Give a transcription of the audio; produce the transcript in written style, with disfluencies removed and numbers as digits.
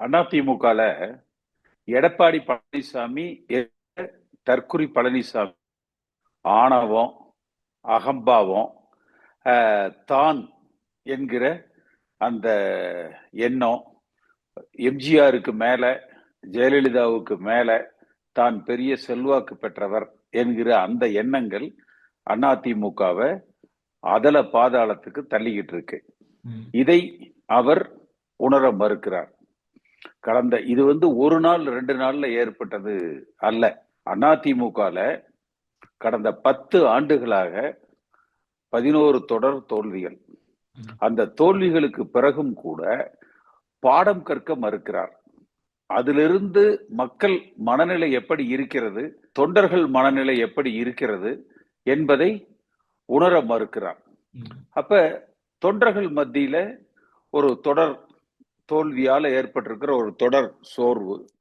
அதிமுகல எடப்பாடி பழனிசாமி, தற்குறி பழனிசாமி ஆணவம், அகம்பாவம், தான் என்கிற அந்த எண்ணம், எம்ஜிஆருக்கு மேல, ஜெயலலிதாவுக்கு மேல தான் பெரிய செல்வாக்கு பெற்றவர் என்கிற அந்த எண்ணங்கள் அதிமுகவை அதல பாதாளத்துக்கு தள்ளிக்கிட்டு இருக்கு. இதை அவர் உணர மறுக்கிறார். இது ஒரு நாள் 2 நாள்ல ஏற்பட்டது அல்ல. அதிமுகல கடந்த 10 ஆண்டுகளாக 11 தொடர் தோல்விகள். அந்த தோல்விகளுக்கு பிறகும் கூட பாடம் கற்க மறுக்கிறார். அதிலிருந்து மக்கள் மனநிலை எப்படி இருக்கிறது, தொண்டர்கள் மனநிலை எப்படி இருக்கிறது என்பதை உணர மறுக்கிறார். அப்ப தொண்டர்கள் மத்தியில ஒரு தொடர் தோல்வியால ஏற்பட்டிருக்கிற ஒரு தொடர் சோர்வு,